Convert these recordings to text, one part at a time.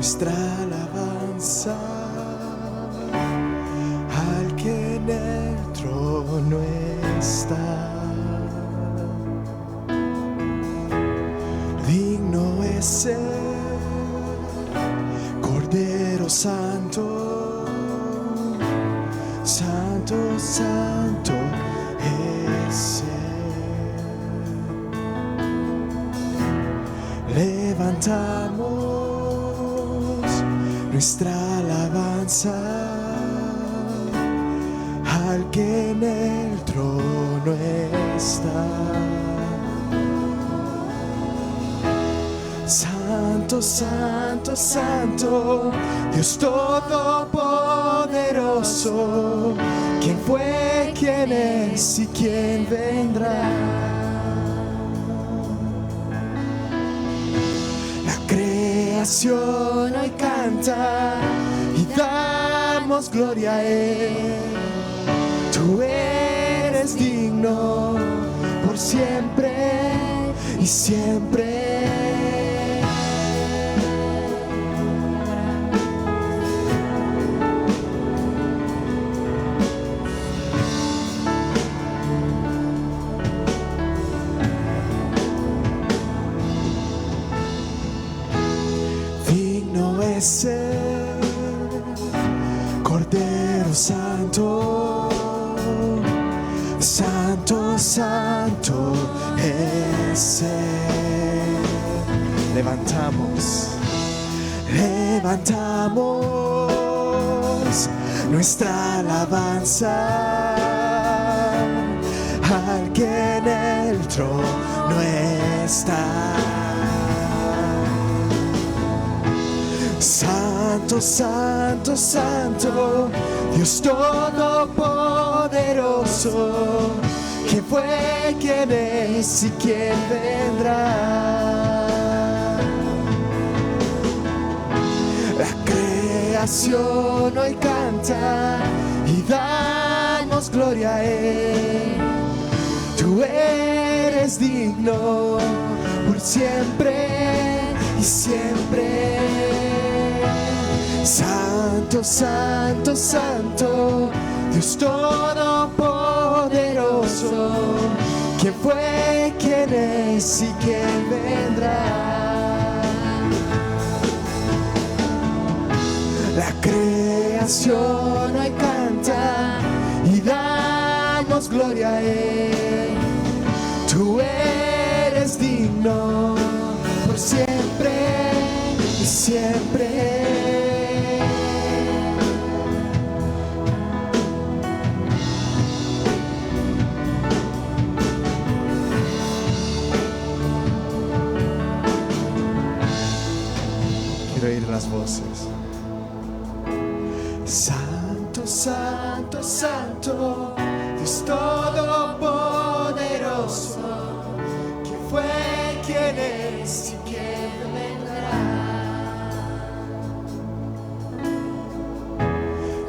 nuestra alabanza al que en el trono está. Digno es ser Cordero Santo, Santo, Santo es Él. Levantamos nuestra alabanza al que en el trono está. Santo, Santo, Santo, Dios Todopoderoso, ¿quién fue, quién es y quién vendrá? La creación hoy canta y damos gloria a Él. Tú eres digno por siempre y siempre. Ser Cordero Santo, Santo, Santo es Él. Levantamos nuestra alabanza al que en el trono está. Santo, Santo, Santo, Dios Todopoderoso, ¿quién fue, quién es y quién vendrá? La creación hoy canta y damos gloria a Él. Tú eres digno por siempre y siempre. Santo, Santo, Santo, Dios Todopoderoso, ¿quién fue, quién es y quién vendrá? La creación hoy canta y damos gloria a Él. Tú eres digno por siempre y siempre. Oír las voces. Santo, Santo, Santo, Dios Todopoderoso, ¿quién fue, quién es y quién vendrá?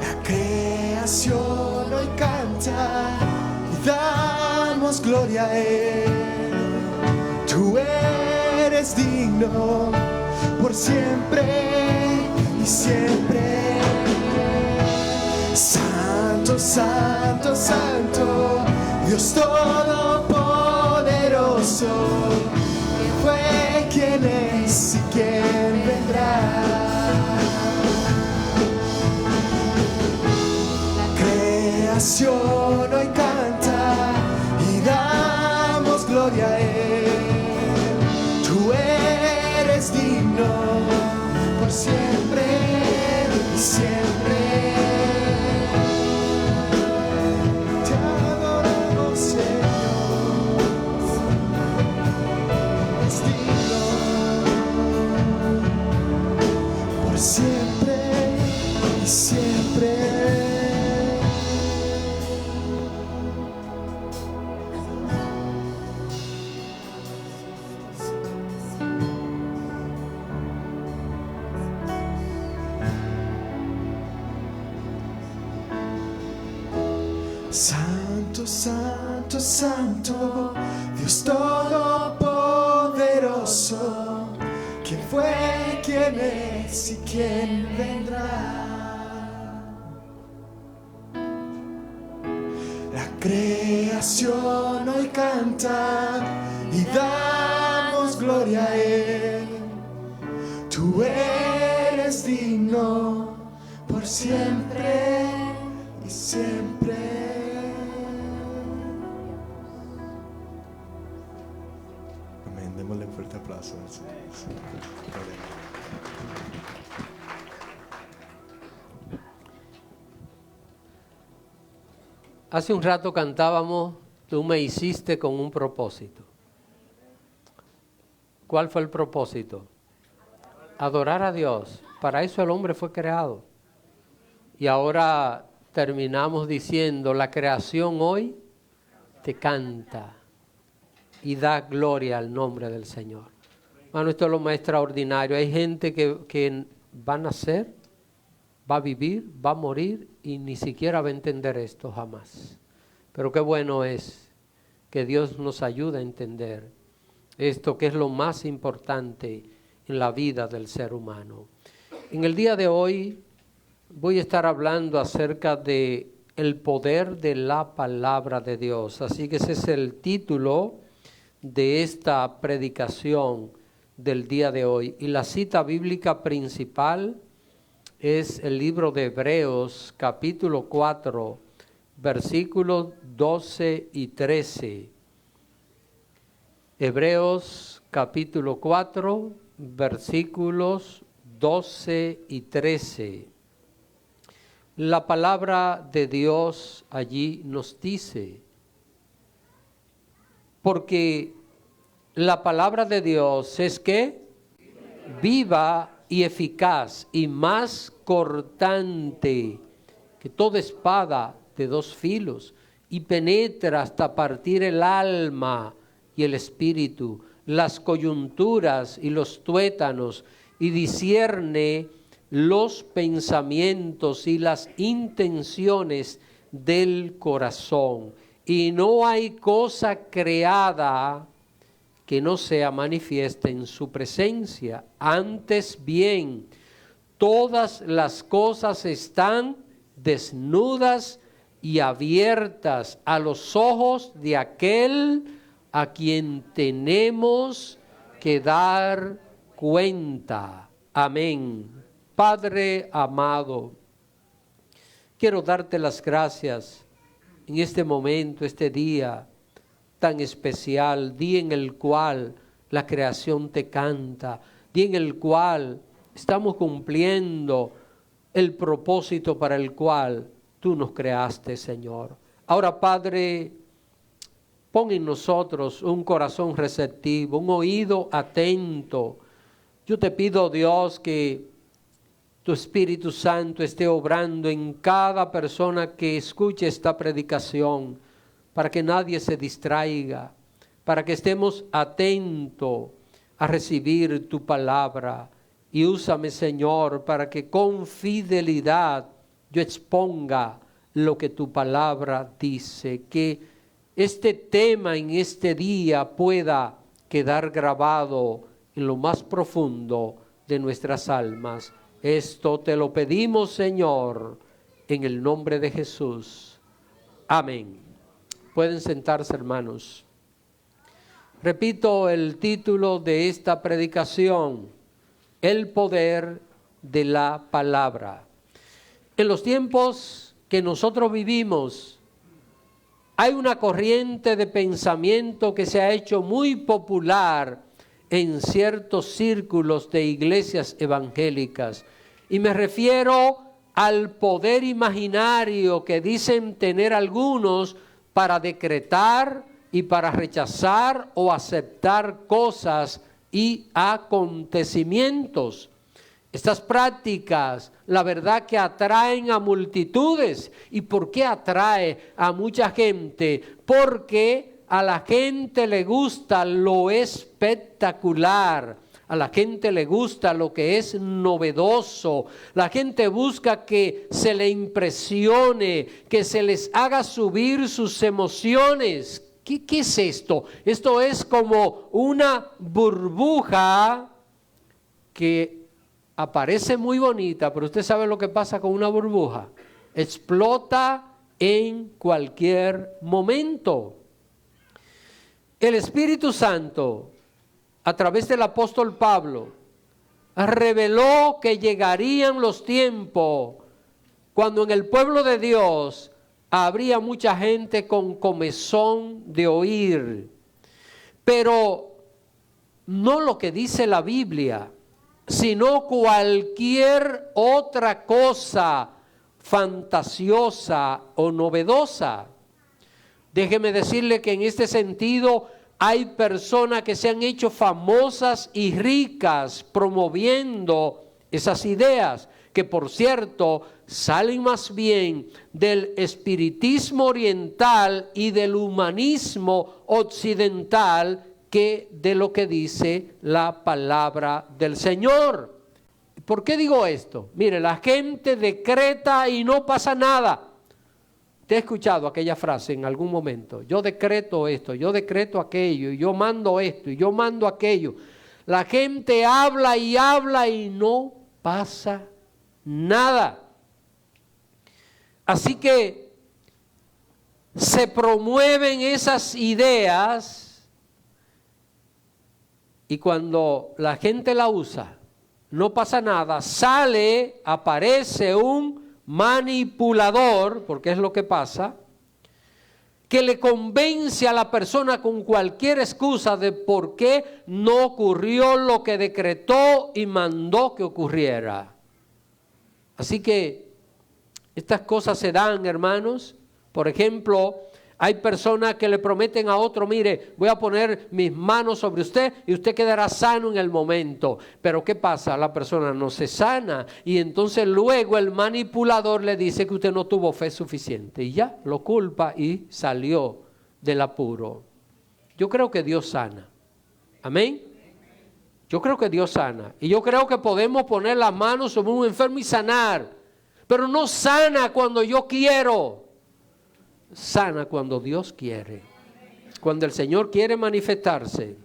La creación hoy canta y damos gloria a Él. Tú eres digno por siempre y siempre. Santo, Santo, Santo, Dios Todopoderoso, ¿quién fue, quién es y quién vendrá? La creación hoy canta y damos gloria a Él. Tú eres digno por siempre y siempre. Te adoramos, Señor. Es digno por siempre y siempre. Santo, Santo, Santo, Dios Todopoderoso, ¿Quién fue, quién es y quién vendrá? La creación hoy canta y damos gloria a Él. Tú eres digno por siempre y siempre. Amén. Démosle un fuerte aplauso al Señor. Hace un rato cantábamos, tú me hiciste con un propósito. ¿Cuál fue el propósito? Adorar a Dios. Para eso el hombre fue creado. Y ahora terminamos diciendo, la creación hoy te canta y da gloria al nombre del Señor. Bueno, esto es lo más extraordinario. Hay gente que va a nacer, va a vivir, va a morir y ni siquiera va a entender esto jamás. Pero qué bueno es que Dios nos ayude a entender esto que es lo más importante en la vida del ser humano. En el día de hoy voy a estar hablando acerca de el poder de la palabra de Dios. Así que ese es el título de esta predicación del día de hoy. Y la cita bíblica principal es el libro de Hebreos, capítulo 4, versículos 12 y 13. Hebreos, capítulo 4, versículos 12 y 13. La palabra de Dios allí nos dice, porque la palabra de Dios es que viva y eficaz y más cortante que toda espada de dos filos y penetra hasta partir el alma y el espíritu, las coyunturas y los tuétanos, y discierne los pensamientos y las intenciones del corazón. Y no hay cosa creada que no sea manifiesta en su presencia. Antes bien, todas las cosas están desnudas y abiertas a los ojos de aquel a quien tenemos que dar cuenta. Amén. Padre amado, quiero darte las gracias en este momento, este día tan especial, día en el cual la creación te canta, día en el cual estamos cumpliendo el propósito para el cual tú nos creaste, Señor. Ahora, Padre, pon en nosotros un corazón receptivo, un oído atento. Yo te pido, Dios, que tu Espíritu Santo esté obrando en cada persona que escuche esta predicación, para que nadie se distraiga, para que estemos atentos a recibir tu palabra. Y úsame, Señor, para que con fidelidad yo exponga lo que tu palabra dice, que este tema en este día pueda quedar grabado en lo más profundo de nuestras almas. Esto te lo pedimos, Señor, en el nombre de Jesús. Amén. Pueden sentarse, hermanos. Repito el título de esta predicación: el poder de la palabra. En los tiempos que nosotros vivimos, hay una corriente de pensamiento que se ha hecho muy popular en ciertos círculos de iglesias evangélicas. Y me refiero al poder imaginario que dicen tener algunos para decretar y para rechazar o aceptar cosas y acontecimientos. Estas prácticas, la verdad que atraen a multitudes. ¿Y por qué atrae a mucha gente? Porque a la gente le gusta lo espectacular, a la gente le gusta lo que es novedoso, la gente busca que se le impresione, que se les haga subir sus emociones. ¿Qué es esto? Esto es como una burbuja que aparece muy bonita, pero usted sabe lo que pasa con una burbuja. Explota en cualquier momento. El Espíritu Santo, a través del apóstol Pablo, reveló que llegarían los tiempos cuando en el pueblo de Dios habría mucha gente con comezón de oír, pero no lo que dice la Biblia, sino cualquier otra cosa fantasiosa o novedosa. Déjeme decirle que en este sentido hay personas que se han hecho famosas y ricas promoviendo esas ideas, que por cierto salen más bien del espiritismo oriental y del humanismo occidental que de lo que dice la palabra del Señor. ¿Por qué digo esto? Mire, la gente decreta y no pasa nada. ¿Te he escuchado aquella frase en algún momento? Yo decreto esto, yo decreto aquello, y yo mando esto, y yo mando aquello. La gente habla y no pasa nada. Así que se promueven esas ideas y cuando la gente la usa, no pasa nada, aparece un manipulador, porque es lo que pasa, que le convence a la persona con cualquier excusa de por qué no ocurrió lo que decretó y mandó que ocurriera. Así que estas cosas se dan, hermanos. Por ejemplo, hay personas que le prometen a otro, mire, voy a poner mis manos sobre usted y usted quedará sano en el momento. Pero ¿qué pasa? La persona no se sana y entonces luego el manipulador le dice que usted no tuvo fe suficiente y ya lo culpa y salió del apuro. Yo creo que Dios sana. Amén. Yo creo que Dios sana y yo creo que podemos poner las manos sobre un enfermo y sanar, pero no sana cuando yo quiero. Sana cuando Dios quiere, cuando el Señor quiere manifestarse.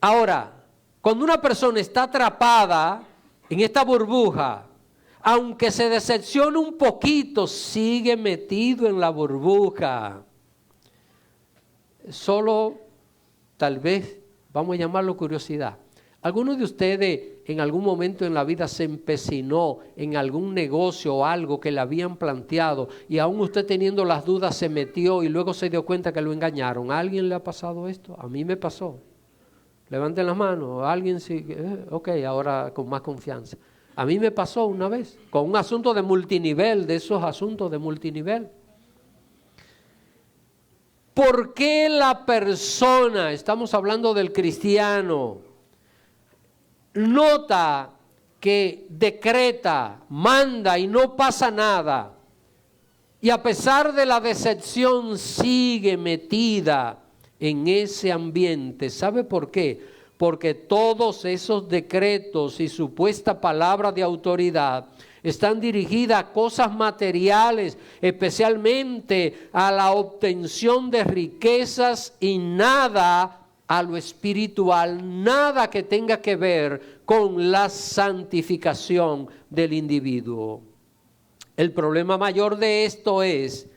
Ahora, cuando una persona está atrapada en esta burbuja, aunque se decepcione un poquito, sigue metido en la burbuja. Solo, tal vez, vamos a llamarlo curiosidad. ¿Alguno de ustedes en algún momento en la vida se empecinó en algún negocio o algo que le habían planteado y aún usted teniendo las dudas se metió y luego se dio cuenta que lo engañaron? ¿A alguien le ha pasado esto? A mí me pasó. Levanten las manos. ¿Alguien sí? Ok, ahora con más confianza. A mí me pasó una vez con un asunto de multinivel, de esos asuntos de multinivel. ¿Por qué la persona, estamos hablando del cristiano, nota que decreta, manda y no pasa nada, y a pesar de la decepción sigue metida en ese ambiente? ¿Sabe por qué? Porque todos esos decretos y supuesta palabra de autoridad están dirigidas a cosas materiales, especialmente a la obtención de riquezas y nada a lo espiritual, nada que tenga que ver con la santificación del individuo. El problema mayor de esto es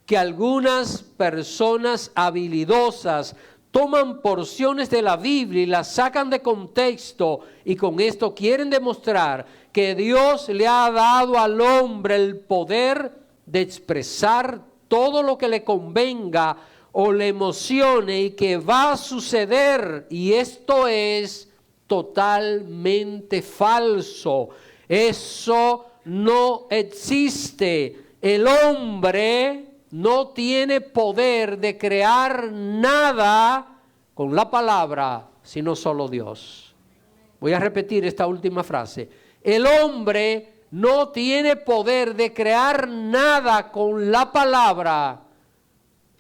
que algunas personas habilidosas toman porciones de la Biblia y las sacan de contexto y con esto quieren demostrar que Dios le ha dado al hombre el poder de expresar todo lo que le convenga o le emocione y que va a suceder, y esto es totalmente falso. Eso no existe. El hombre no tiene poder de crear nada con la palabra, sino solo Dios. Voy a repetir esta última frase. El hombre no tiene poder de crear nada con la palabra,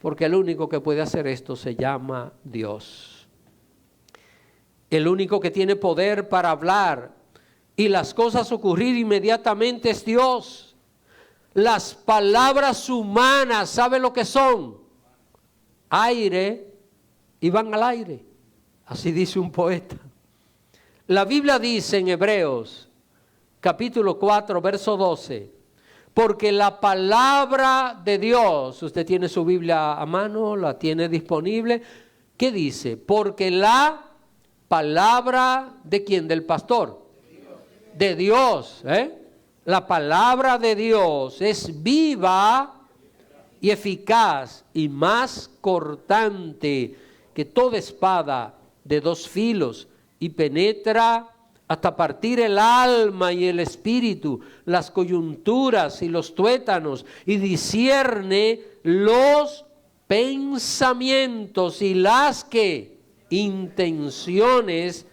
porque el único que puede hacer esto se llama Dios. El único que tiene poder para hablar y las cosas ocurrir inmediatamente es Dios. Las palabras humanas, ¿sabe lo que son? Aire y van al aire. Así dice un poeta. La Biblia dice en Hebreos, capítulo 4, verso 12, porque la palabra de Dios, usted tiene su Biblia a mano, la tiene disponible, ¿qué dice? Porque la palabra de quién, del pastor, de Dios, la palabra de Dios es viva y eficaz y más cortante que toda espada de dos filos y penetra hasta partir el alma y el espíritu, las coyunturas y los tuétanos, y discierne los pensamientos y las intenciones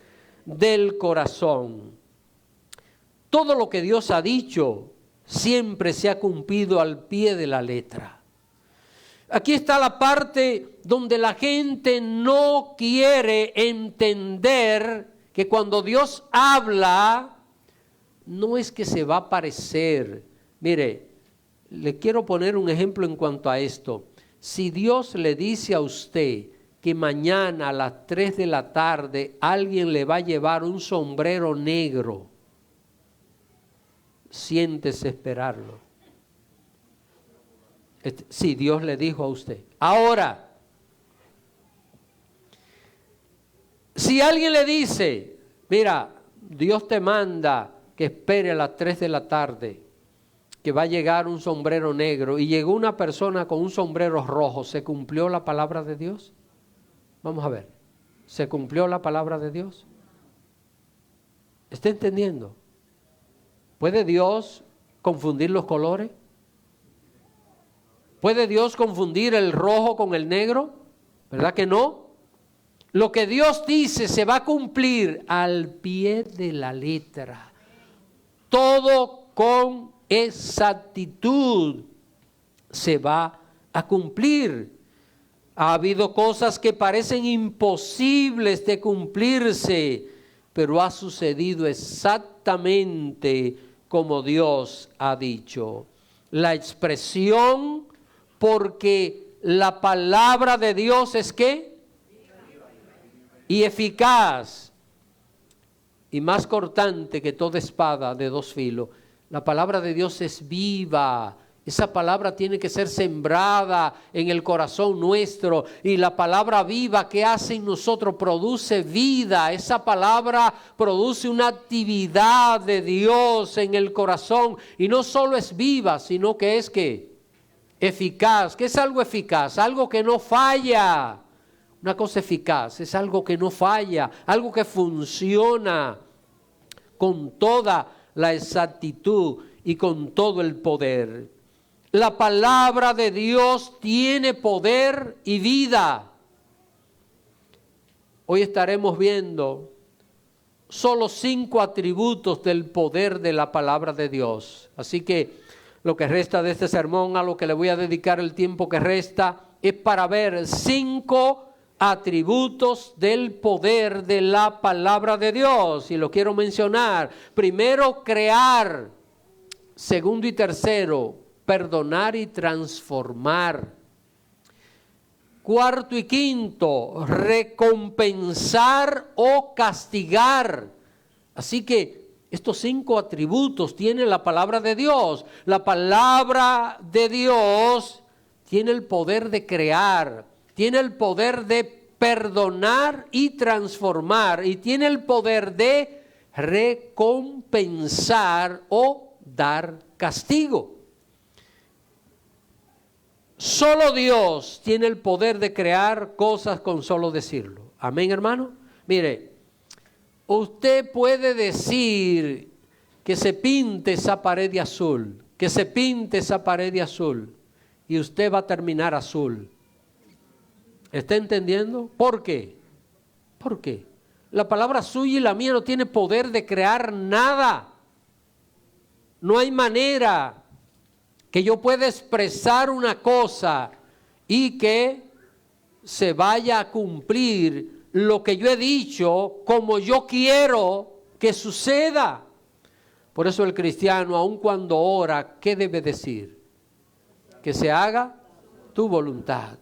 del corazón. Todo lo que Dios ha dicho siempre se ha cumplido al pie de la letra. Aquí está la parte donde la gente no quiere entender que cuando Dios habla, no es que se va a parecer. Mire, le quiero poner un ejemplo en cuanto a esto. Si Dios le dice a usted que mañana a las 3 de la tarde alguien le va a llevar un sombrero negro, siéntese esperarlo. Si Dios le dijo a usted. Ahora, si alguien le dice, mira, Dios te manda que espere a las 3 de la tarde, que va a llegar un sombrero negro, y llegó una persona con un sombrero rojo, ¿se cumplió la palabra de Dios? Vamos a ver, ¿se cumplió la palabra de Dios? ¿Está entendiendo? ¿Puede Dios confundir los colores? ¿Puede Dios confundir el rojo con el negro? ¿Verdad que no? Lo que Dios dice se va a cumplir al pie de la letra. Todo con exactitud se va a cumplir. Ha habido cosas que parecen imposibles de cumplirse, pero ha sucedido exactamente como Dios ha dicho. La expresión, porque la palabra de Dios es ¿qué? Y eficaz y más cortante que toda espada de dos filos. La palabra de Dios es viva. Esa palabra tiene que ser sembrada en el corazón nuestro, y la palabra viva que hace en nosotros produce vida. Esa palabra produce una actividad de Dios en el corazón, y no solo es viva, sino que es ¿qué? Eficaz. ¿Qué es algo eficaz? Algo que no falla. Una cosa eficaz es algo que no falla, algo que funciona con toda la exactitud y con todo el poder. La palabra de Dios tiene poder y vida. Hoy estaremos viendo solo 5 atributos del poder de la palabra de Dios. Así que lo que resta de este sermón, a lo que le voy a dedicar el tiempo que resta, es para ver 5 atributos del poder de la palabra de Dios. Y lo quiero mencionar. Primero, crear. Segundo y tercero, perdonar y transformar. Cuarto y quinto, recompensar o castigar. Así que estos 5 atributos tiene la palabra de Dios. La palabra de Dios tiene el poder de crear, tiene el poder de perdonar y transformar, y tiene el poder de recompensar o dar castigo. Solo Dios tiene el poder de crear cosas con solo decirlo. Amén, hermano. Mire, usted puede decir que se pinte esa pared de azul, que se pinte esa pared de azul, y usted va a terminar azul. ¿Está entendiendo? ¿Por qué? ¿Por qué? La palabra suya y la mía no tiene poder de crear nada. No hay manera que yo pueda expresar una cosa y que se vaya a cumplir lo que yo he dicho como yo quiero que suceda. Por eso el cristiano, aun cuando ora, ¿qué debe decir? Que se haga tu voluntad.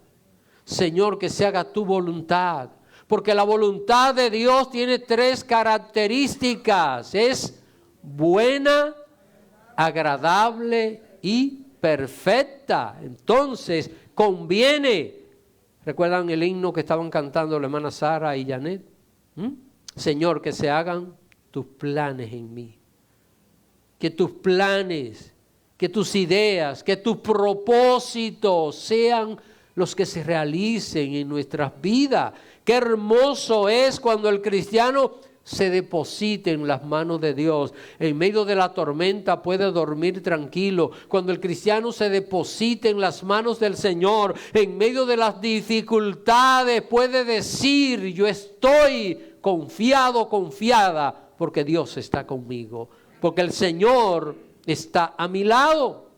Señor, que se haga tu voluntad. Porque la voluntad de Dios tiene 3 características. Es buena, agradable y perfecta. Entonces, conviene. ¿Recuerdan el himno que estaban cantando la hermana Sara y Janet? Señor, que se hagan tus planes en mí. Que tus planes, que tus ideas, que tus propósitos sean los que se realicen en nuestras vidas. Qué hermoso es cuando el cristiano se deposita en las manos de Dios. En medio de la tormenta puede dormir tranquilo. Cuando el cristiano se deposita en las manos del Señor, en medio de las dificultades puede decir: yo estoy confiado, confiada, porque Dios está conmigo, porque el Señor está a mi lado.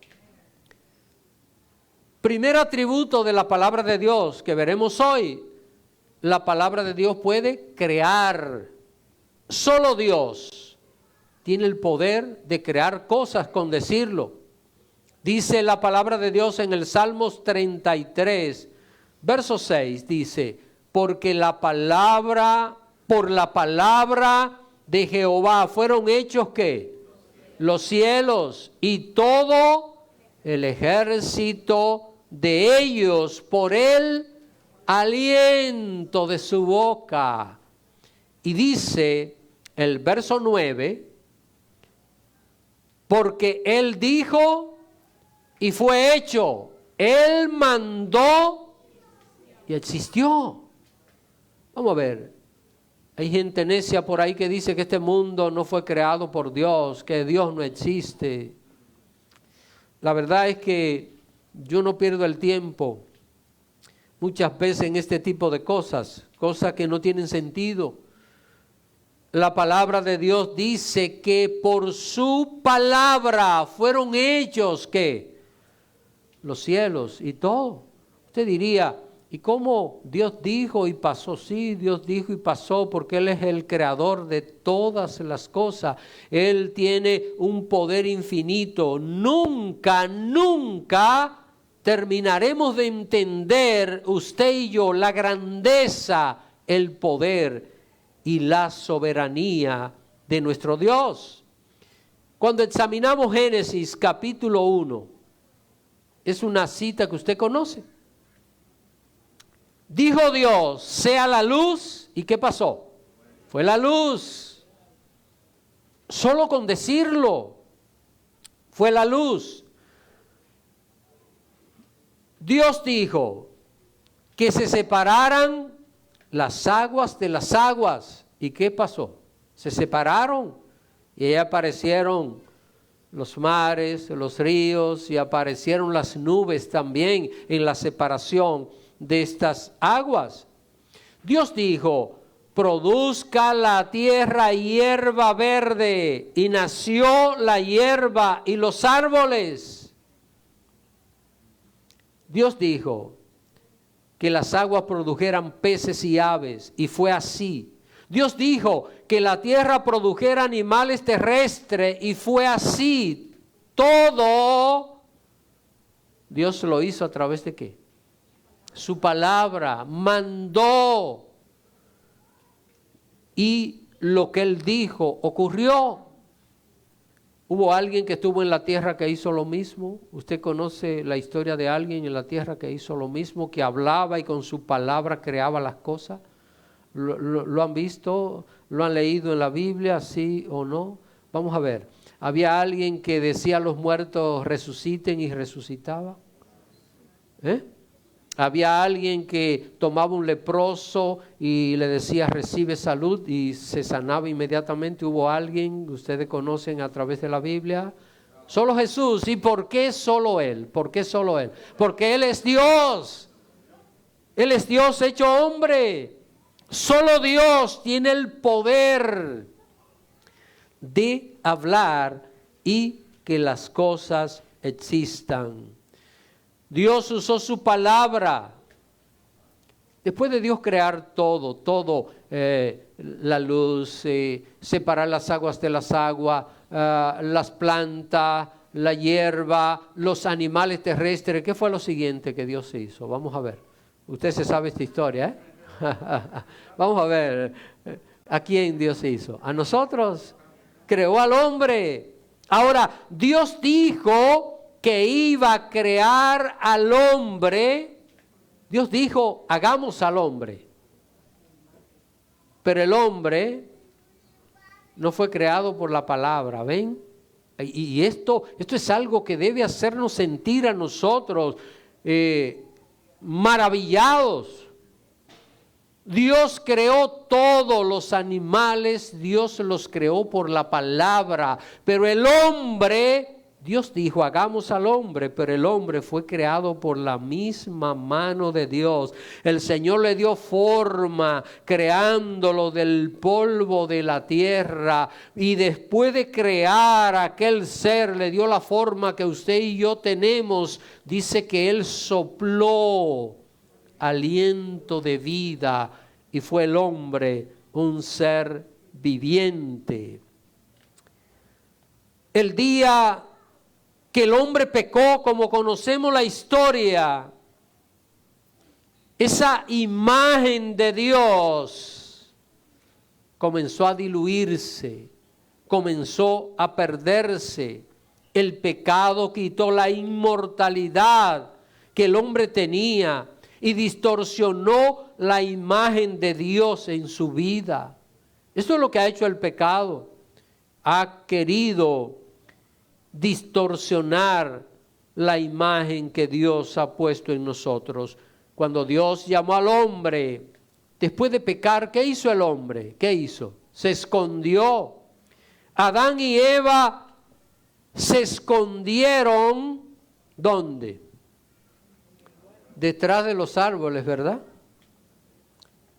Primer atributo de la palabra de Dios que veremos hoy: la palabra de Dios puede crear. Solo Dios tiene el poder de crear cosas con decirlo. Dice la palabra de Dios en el Salmos 33, verso 6, dice: porque por la palabra de Jehová fueron hechos ¿qué? Los cielos y todo el ejército de ellos por el aliento de su boca. Y dice el verso 9, porque Él dijo y fue hecho, Él mandó y existió. Vamos a ver, hay gente necia por ahí que dice que este mundo no fue creado por Dios, que Dios no existe. La verdad es que yo no pierdo el tiempo muchas veces en este tipo de cosas que no tienen sentido. La palabra de Dios dice que por su palabra fueron hechos ¿qué? Los cielos y todo. Usted diría: ¿y cómo Dios dijo y pasó? Sí, Dios dijo y pasó porque Él es el creador de todas las cosas. Él tiene un poder infinito. Nunca terminaremos de entender usted y yo la grandeza, el poder y la soberanía de nuestro Dios. Cuando examinamos Génesis capítulo 1, es una cita que usted conoce. Dijo Dios: sea la luz, ¿y qué pasó? Fue la luz. Solo con decirlo, fue la luz. Dios dijo que se separaran las aguas de las aguas. ¿Y qué pasó? Se separaron y ahí aparecieron los mares, los ríos, y aparecieron las nubes también en la separación de estas aguas. Dios dijo: produzca la tierra hierba verde, y nació la hierba y los árboles. Dios dijo que las aguas produjeran peces y aves, y fue así. Dios dijo que la tierra produjera animales terrestres, y fue así. Todo Dios lo hizo a través de ¿qué? Su palabra. Mandó, y lo que Él dijo ocurrió. ¿Hubo alguien que estuvo en la tierra que hizo lo mismo? ¿Usted conoce la historia de alguien en la tierra que hizo lo mismo, que hablaba y con su palabra creaba las cosas? ¿Lo han visto? ¿Lo han leído en la Biblia, sí o no? Vamos a ver. ¿Había alguien que decía a los muertos resuciten y resucitaba? Había alguien que tomaba un leproso y le decía recibe salud y se sanaba inmediatamente. ¿Hubo alguien que ustedes conocen a través de la Biblia? Solo Jesús. ¿Y por qué solo Él? ¿Por qué solo Él? Porque Él es Dios. Él es Dios hecho hombre. Solo Dios tiene el poder de hablar y que las cosas existan. Dios usó su palabra. Después de Dios crear todo, la luz, separar las aguas de las aguas, las plantas, la hierba, los animales terrestres, ¿qué fue lo siguiente que Dios hizo? Vamos a ver. Usted se sabe esta historia, Vamos a ver, ¿a quién Dios hizo? ¿A nosotros? Creó al hombre. Ahora, Dios dijo que iba a crear al hombre. Dios dijo, hagamos al hombre. Pero el hombre no fue creado por la palabra, ¿ven? Y esto es algo que debe hacernos sentir a nosotros maravillados. Dios creó todos los animales, Dios los creó por la palabra, pero el hombre, Dios dijo, hagamos al hombre, pero el hombre fue creado por la misma mano de Dios. El Señor le dio forma, creándolo del polvo de la tierra, y después de crear a aquel ser, le dio la forma que usted y yo tenemos. Dice que Él sopló aliento de vida y fue el hombre un ser viviente. El día que el hombre pecó, como conocemos la historia, esa imagen de Dios comenzó a diluirse, comenzó a perderse. El pecado quitó la inmortalidad que el hombre tenía y distorsionó la imagen de Dios en su vida. Esto es lo que ha hecho el pecado. Ha querido distorsionar la imagen que Dios ha puesto en nosotros. Cuando Dios llamó al hombre, después de pecar, ¿qué hizo el hombre? ¿Qué hizo? Se escondió. Adán y Eva se escondieron, ¿dónde? Detrás de los árboles, ¿verdad?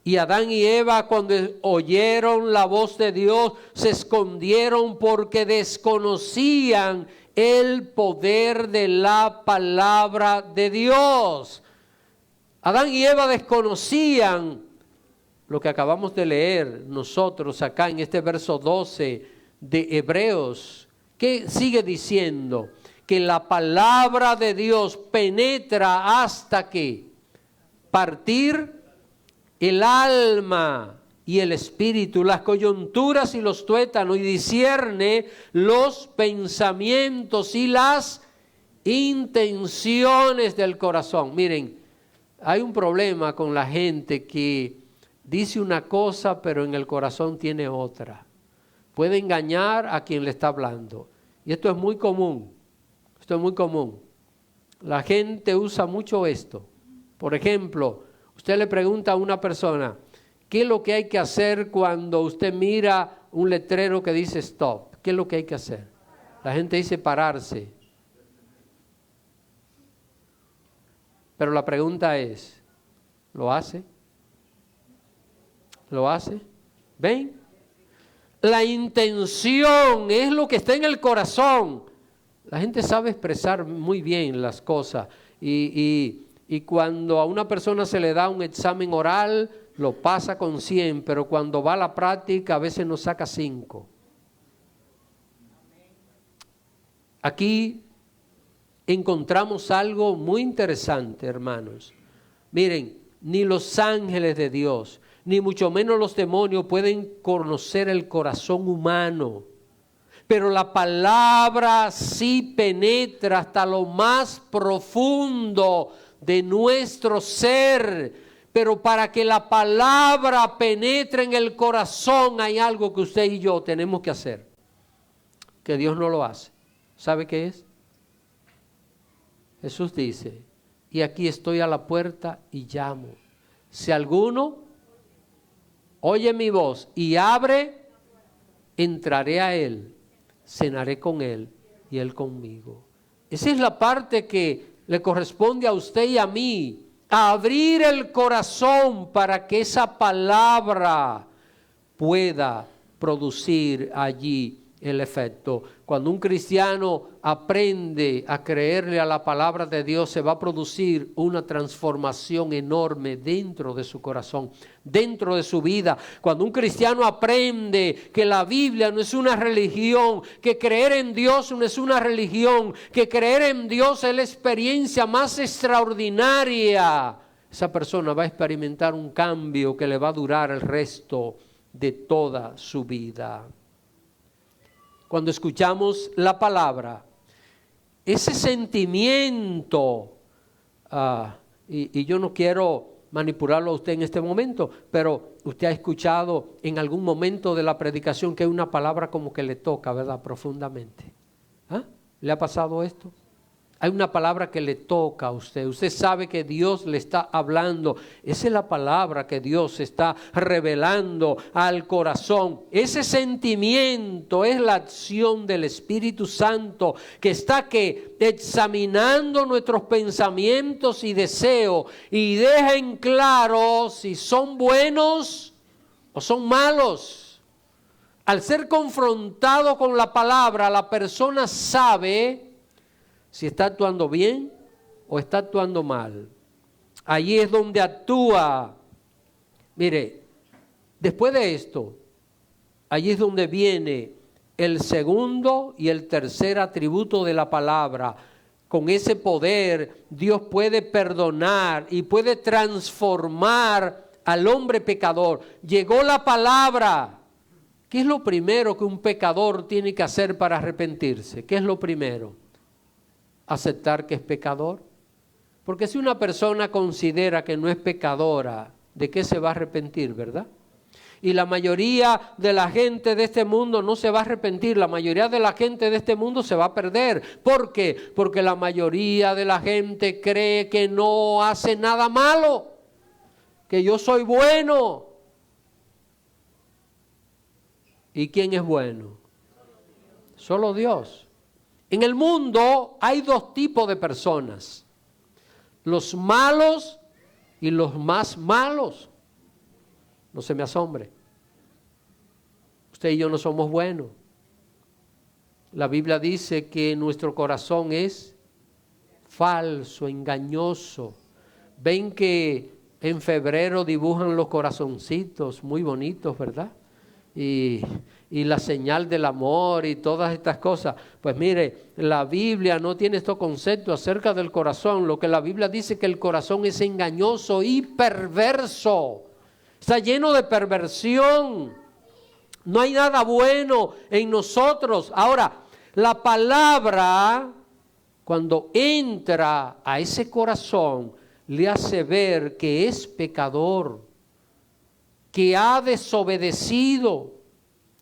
Y Adán y Eva, cuando oyeron la voz de Dios, se escondieron porque desconocían el poder de la palabra de Dios. Adán y Eva desconocían lo que acabamos de leer nosotros acá en este verso 12 de Hebreos. ¿Qué sigue diciendo? Que la palabra de Dios penetra hasta que partir el alma y el espíritu, las coyunturas y los tuétanos, y discierne los pensamientos y las intenciones del corazón. Miren, hay un problema con la gente que dice una cosa pero en el corazón tiene otra. Puede engañar a quien le está hablando. Y esto es muy común. Esto es muy común. La gente usa mucho esto. Por ejemplo, usted le pregunta a una persona, ¿qué es lo que hay que hacer cuando usted mira un letrero que dice stop? ¿Qué es lo que hay que hacer? La gente dice pararse. Pero la pregunta es, ¿lo hace? ¿Lo hace? ¿Ven? La intención es lo que está en el corazón. La gente sabe expresar muy bien las cosas y cuando a una persona se le da un examen oral, lo pasa con 100, pero cuando va a la práctica a veces nos saca 5. Aquí encontramos algo muy interesante, hermanos. Miren, ni los ángeles de Dios, ni mucho menos los demonios pueden conocer el corazón humano. Pero la palabra sí penetra hasta lo más profundo de nuestro ser. Pero para que la palabra penetre en el corazón hay algo que usted y yo tenemos que hacer, que Dios no lo hace. ¿Sabe qué es? Jesús dice, y aquí estoy a la puerta y llamo. Si alguno oye mi voz y abre, entraré a él, cenaré con él y él conmigo. Esa es la parte que le corresponde a usted y a mí, a abrir el corazón para que esa palabra pueda producir allí el efecto. Cuando un cristiano aprende a creerle a la palabra de Dios, se va a producir una transformación enorme dentro de su corazón, dentro de su vida. Cuando un cristiano aprende que la Biblia no es una religión, que creer en Dios no es una religión, que creer en Dios es la experiencia más extraordinaria esa persona va a experimentar un cambio que le va a durar el resto de toda su vida. Cuando escuchamos la palabra, ese sentimiento, y yo no quiero manipularlo a usted en este momento, pero usted ha escuchado en algún momento de la predicación que hay una palabra como que le toca, ¿verdad? Profundamente. ¿Le ha pasado esto? Hay una palabra que le toca a usted. Usted sabe que Dios le está hablando. Esa es la palabra que Dios está revelando al corazón. Ese sentimiento es la acción del Espíritu Santo que está examinando nuestros pensamientos y deseos y deja en claro si son buenos o son malos. Al ser confrontado con la palabra, la persona sabe si está actuando bien o está actuando mal. Allí es donde actúa. Mire, después de esto, allí es donde viene el segundo y el tercer atributo de la palabra. Con ese poder, Dios puede perdonar y puede transformar al hombre pecador. Llegó la palabra. ¿Qué es lo primero que un pecador tiene que hacer para arrepentirse? ¿Qué es lo primero? Aceptar que es pecador. Porque si una persona considera que no es pecadora, ¿de qué se va a arrepentir, verdad? Y la mayoría de la gente de este mundo no se va a arrepentir, la mayoría de la gente de este mundo se va a perder. ¿Por qué? Porque la mayoría de la gente cree que no hace nada malo, que yo soy bueno. ¿Y quién es bueno? Solo Dios. En el mundo hay dos tipos de personas, los malos y los más malos. No se me asombre. Usted y yo no somos buenos. La Biblia dice que nuestro corazón es falso, engañoso. Ven que en febrero dibujan los corazoncitos muy bonitos, ¿verdad? Y la señal del amor y todas estas cosas. Pues mire, la Biblia no tiene estos conceptos acerca del corazón. Lo que la Biblia dice que el corazón es engañoso y perverso. Está lleno de perversión. No hay nada bueno en nosotros. Ahora, la palabra, cuando entra a ese corazón, le hace ver que es pecador, que ha desobedecido,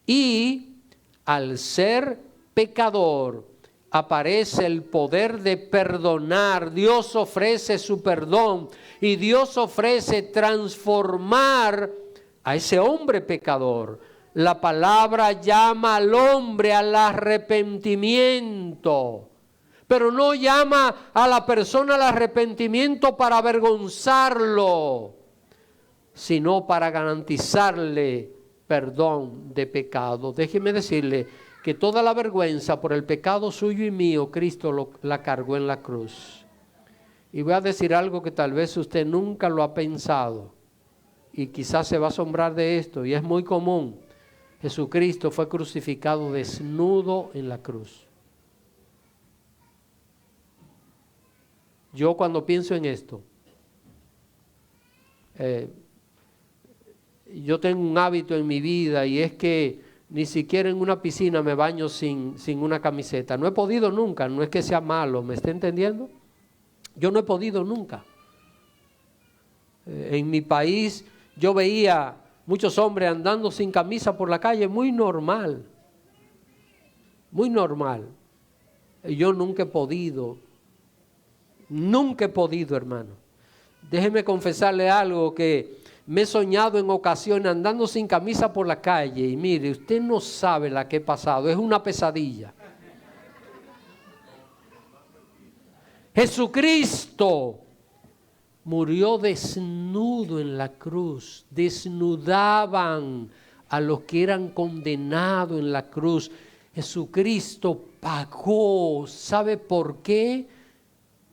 y al ser pecador aparece el poder de perdonar. Dios ofrece su perdón y Dios ofrece transformar a ese hombre pecador. La palabra llama al hombre al arrepentimiento, pero no llama a la persona al arrepentimiento para avergonzarlo, sino para garantizarle perdón de pecado. Déjeme decirle que toda la vergüenza por el pecado suyo y mío, Cristo la cargó en la cruz. Y voy a decir algo que tal vez usted nunca lo ha pensado y quizás se va a asombrar de esto, y es muy común. Jesucristo fue crucificado desnudo en la cruz. Yo cuando pienso en esto, yo tengo un hábito en mi vida y es que ni siquiera en una piscina me baño sin una camiseta. No he podido nunca, no es que sea malo, ¿me está entendiendo? Yo no he podido nunca. En mi país yo veía muchos hombres andando sin camisa por la calle, muy normal, Yo nunca he podido, hermano. Déjeme confesarle algo que me he soñado en ocasiones andando sin camisa por la calle y mire, usted no sabe la que he pasado, es una pesadilla. Jesucristo murió desnudo en la cruz, desnudaban a los que eran condenados en la cruz. Jesucristo pagó, ¿sabe por qué?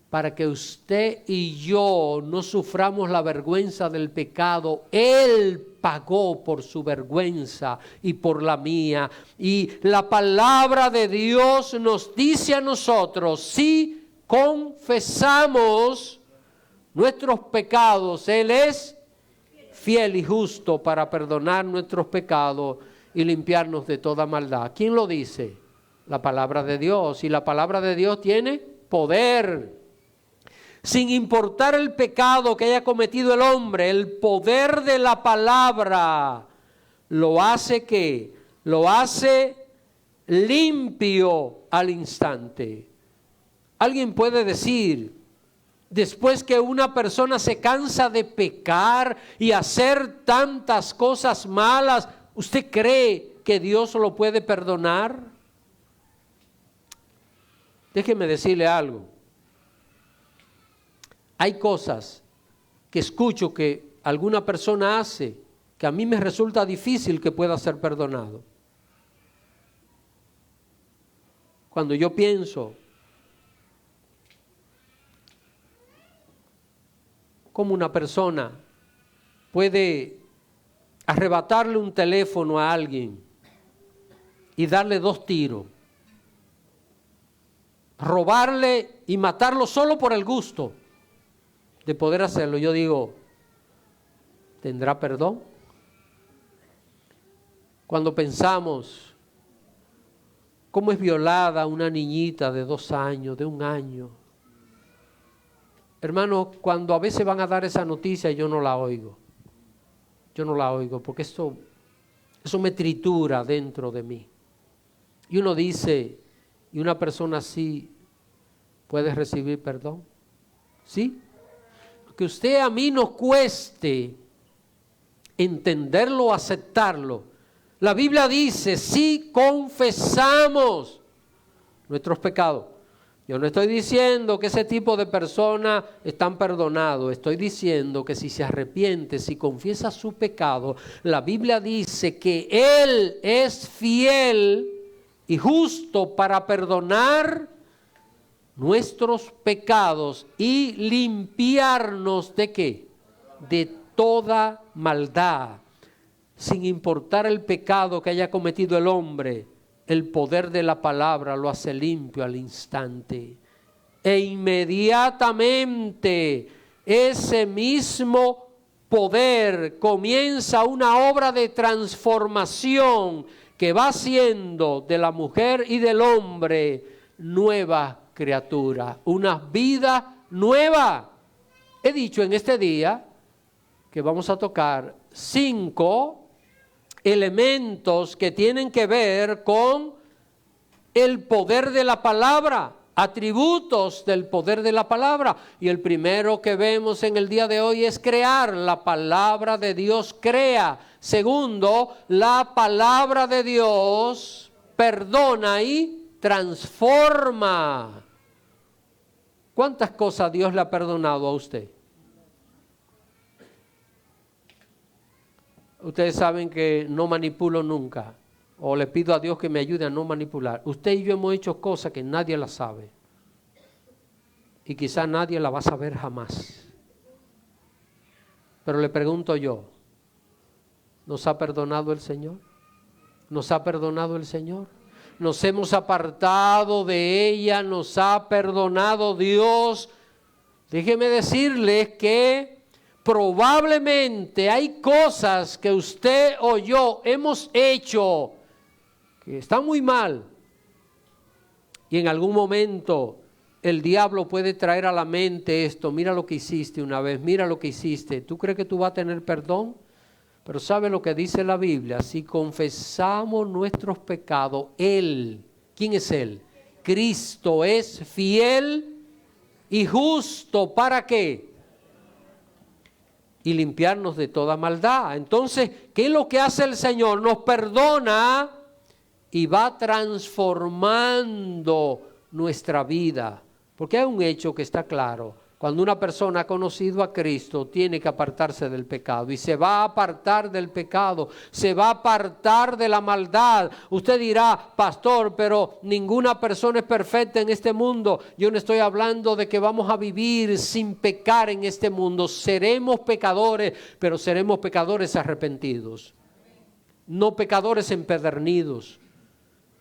Para que usted y yo no suframos la vergüenza del pecado. Él pagó por su vergüenza y por la mía. Y la palabra de Dios nos dice a nosotros, si confesamos nuestros pecados, Él es fiel y justo para perdonar nuestros pecados y limpiarnos de toda maldad. ¿Quién lo dice? La palabra de Dios. Y la palabra de Dios tiene poder. Sin importar el pecado que haya cometido el hombre, el poder de la palabra lo hace ¿qué? Lo hace limpio al instante. Alguien puede decir, después que una persona se cansa de pecar y hacer tantas cosas malas, ¿usted cree que Dios lo puede perdonar? Déjeme decirle algo. Hay cosas que escucho que alguna persona hace que a mí me resulta difícil que pueda ser perdonado. Cuando yo pienso cómo una persona puede arrebatarle un teléfono a alguien y darle 2 tiros, robarle y matarlo solo por el gusto de poder hacerlo, yo digo, ¿tendrá perdón? Cuando pensamos cómo es violada una niñita de 2 años, de 1 año. Hermano, cuando a veces van a dar esa noticia, yo no la oigo. Yo no la oigo porque eso me tritura dentro de mí. Y uno dice, ¿y una persona así puede recibir perdón? ¿Sí? Que usted a mí nos cueste entenderlo, aceptarlo. La Biblia dice, si confesamos nuestros pecados. Yo no estoy diciendo que ese tipo de personas están perdonados. Estoy diciendo que si se arrepiente, si confiesa su pecado, la Biblia dice que Él es fiel y justo para perdonar nuestros pecados y limpiarnos ¿de qué? De toda maldad. Sin importar el pecado que haya cometido el hombre, el poder de la palabra lo hace limpio al instante. E inmediatamente ese mismo poder comienza una obra de transformación que va haciendo de la mujer y del hombre nueva criatura, una vida nueva. He dicho en este día que vamos a tocar 5 elementos que tienen que ver con el poder de la palabra, atributos del poder de la palabra. Y el primero que vemos en el día de hoy es crear. La palabra de Dios crea. Segundo, la palabra de Dios perdona y transforma. ¿Cuántas cosas Dios le ha perdonado a usted? Ustedes saben que no manipulo nunca, o le pido a Dios que me ayude a no manipular. Usted y yo hemos hecho cosas que nadie las sabe, y quizá nadie la va a saber jamás. Pero le pregunto yo, ¿nos ha perdonado el Señor? ¿Nos ha perdonado el Señor? Nos hemos apartado de ella, nos ha perdonado Dios. Déjeme decirles que probablemente hay cosas que usted o yo hemos hecho que están muy mal. Y en algún momento el diablo puede traer a la mente esto. Mira lo que hiciste una vez, mira lo que hiciste. ¿Tú crees que tú vas a tener perdón? Pero ¿sabe lo que dice la Biblia? Si confesamos nuestros pecados, Él, ¿quién es Él? Cristo es fiel y justo. ¿Para qué? Y limpiarnos de toda maldad. Entonces, ¿qué es lo que hace el Señor? Nos perdona y va transformando nuestra vida. Porque hay un hecho que está claro. Cuando una persona ha conocido a Cristo, tiene que apartarse del pecado. Y se va a apartar del pecado, se va a apartar de la maldad. Usted dirá, pastor, pero ninguna persona es perfecta en este mundo. Yo no estoy hablando de que vamos a vivir sin pecar en este mundo. Seremos pecadores, pero seremos pecadores arrepentidos. No pecadores empedernidos.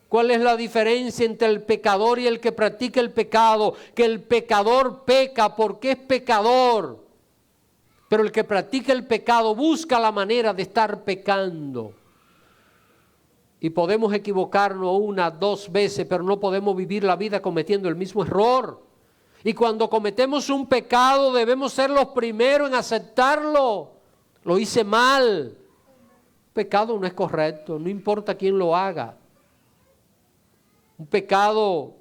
¿Cuál es la diferencia entre el pecador y el que practica el pecado? Que el pecador peca porque es pecador. Pero el que practica el pecado busca la manera de estar pecando. Y podemos equivocarnos 1, 2 veces, pero no podemos vivir la vida cometiendo el mismo error. Y cuando cometemos un pecado debemos ser los primeros en aceptarlo. Lo hice mal. Pecado no es correcto, no importa quién lo haga. Un pecado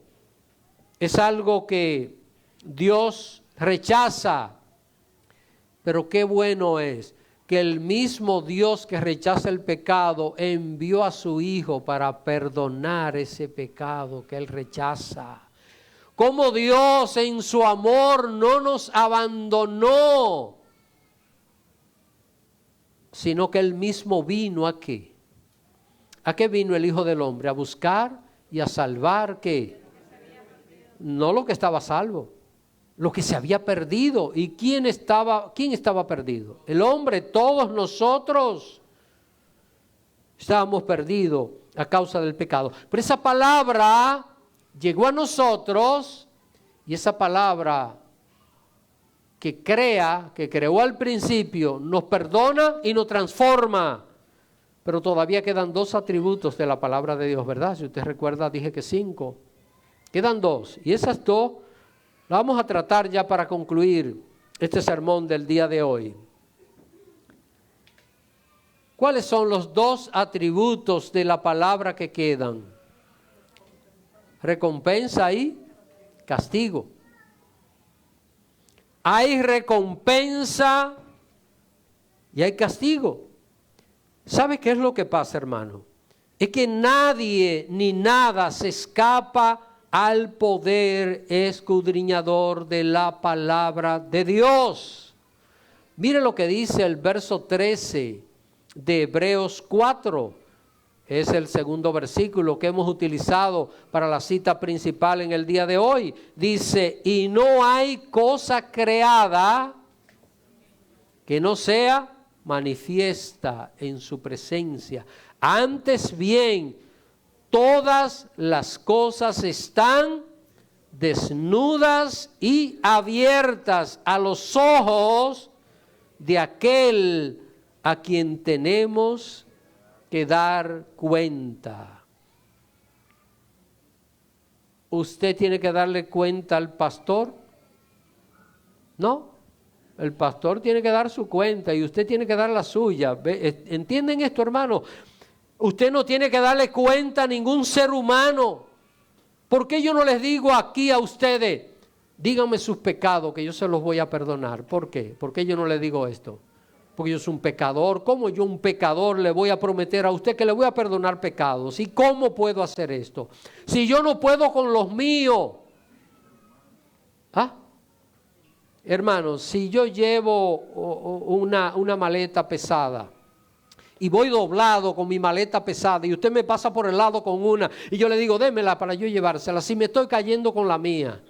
es algo que Dios rechaza. Pero qué bueno es que el mismo Dios que rechaza el pecado envió a su Hijo para perdonar ese pecado que Él rechaza. Como Dios en su amor no nos abandonó, sino que Él mismo vino ¿a qué? ¿A qué vino el Hijo del Hombre? A buscar y a salvar ¿qué? No lo que estaba salvo, lo que se había perdido. ¿Y quién estaba perdido? El hombre, todos nosotros estábamos perdidos a causa del pecado. Pero esa palabra llegó a nosotros y esa palabra que creó al principio, nos perdona y nos transforma. Pero todavía quedan 2 atributos de la palabra de Dios, ¿verdad? Si usted recuerda, dije que 5. Quedan 2. Y esas 2 las vamos a tratar ya para concluir este sermón del día de hoy. ¿Cuáles son los 2 atributos de la palabra que quedan? Recompensa y castigo. Hay recompensa y hay castigo. ¿Sabe qué es lo que pasa, hermano? Es que nadie ni nada se escapa al poder escudriñador de la palabra de Dios. Mire lo que dice el verso 13 de Hebreos 4. Es el segundo versículo que hemos utilizado para la cita principal en el día de hoy. Dice, y no hay cosa creada que no sea manifiesta en su presencia. Antes bien, todas las cosas están desnudas y abiertas a los ojos de aquel a quien tenemos que dar cuenta. ¿Usted tiene que darle cuenta al pastor? No, el pastor tiene que dar su cuenta y usted tiene que dar la suya. ¿Entienden esto, hermano? Usted no tiene que darle cuenta a ningún ser humano. ¿Por qué yo no les digo aquí a ustedes, díganme sus pecados que yo se los voy a perdonar? ¿Por qué? ¿Por qué yo no les digo esto? Porque yo soy un pecador. ¿Cómo yo, un pecador, le voy a prometer a usted que le voy a perdonar pecados? ¿Y cómo puedo hacer esto? Si yo no puedo con los míos. Hermanos, si yo llevo una maleta pesada y voy doblado con mi maleta pesada y usted me pasa por el lado con una y yo le digo, démela para yo llevársela, si me estoy cayendo con la mía.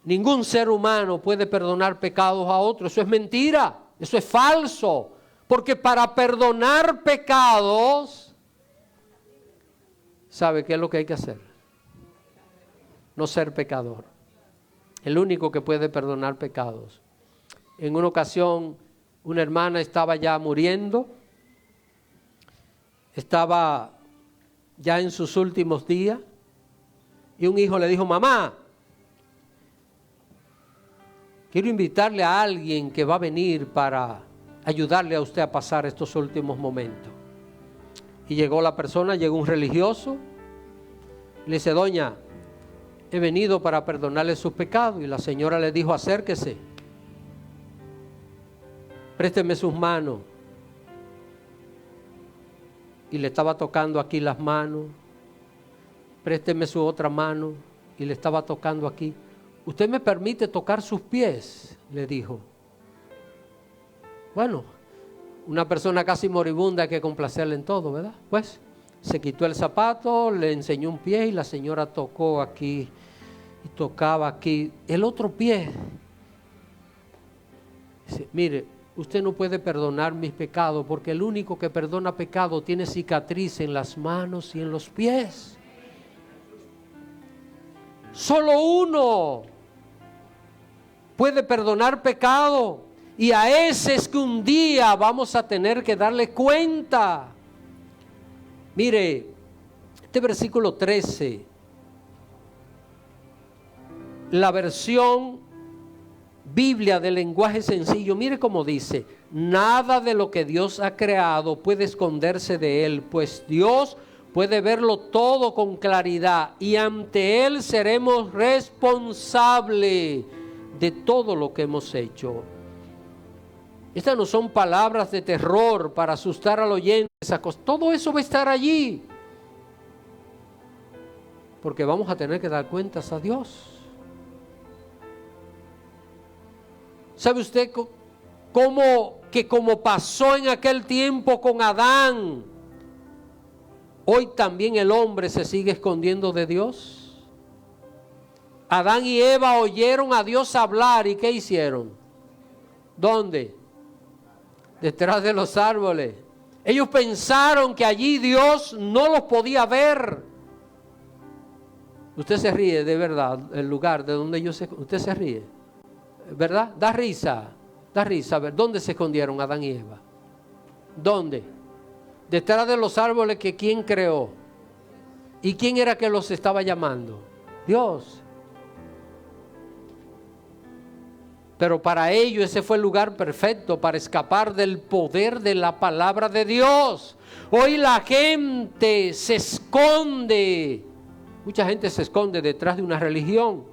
Ningún ser humano puede perdonar pecados a otro. Eso es mentira, eso es falso. Porque para perdonar pecados, ¿sabe qué es lo que hay que hacer? No ser pecador. El único que puede perdonar pecados. En una ocasión, una hermana estaba ya muriendo. Estaba ya en sus últimos días. Y un hijo le dijo, mamá, quiero invitarle a alguien que va a venir para ayudarle a usted a pasar estos últimos momentos. Y llegó la persona, llegó un religioso, le dice, doña, he venido para perdonarle sus pecados. Y la señora le dijo, acérquese, présteme sus manos. Y le estaba tocando aquí las manos, présteme su otra mano, y le estaba tocando aquí. ¿Usted me permite tocar sus pies?, le dijo. Bueno, una persona casi moribunda hay que complacerle en todo, ¿verdad? Pues se quitó el zapato, le enseñó un pie y la señora tocó aquí y tocaba aquí el otro pie. Dice, mire, usted no puede perdonar mis pecados porque el único que perdona pecado tiene cicatriz en las manos y en los pies. Solo uno. puede perdonar pecado. Y a ese es que un día vamos a tener que darle cuenta. Mire, este versículo 13, la versión Biblia del lenguaje sencillo, mire cómo dice: nada de lo que Dios ha creado puede esconderse de Él, pues Dios puede verlo todo con claridad y ante Él seremos responsables de todo lo que hemos hecho. Estas no son palabras de terror para asustar al oyente. Todo eso va a estar allí. Porque vamos a tener que dar cuentas a Dios. ¿Sabe usted como pasó en aquel tiempo con Adán, hoy también el hombre se sigue escondiendo de Dios? Adán y Eva oyeron a Dios hablar, ¿y qué hicieron? ¿Dónde? Detrás de los árboles. Ellos pensaron que allí Dios no los podía ver. Usted se ríe, de verdad, el lugar de donde usted se ríe, ¿verdad? Da risa. A ver, ¿dónde se escondieron Adán y Eva? ¿Dónde? Detrás de los árboles que ¿quién creó? ¿Y quién era que los estaba llamando? Dios. Pero para ellos ese fue el lugar perfecto para escapar del poder de la palabra de Dios. Hoy la gente se esconde. Mucha gente se esconde detrás de una religión.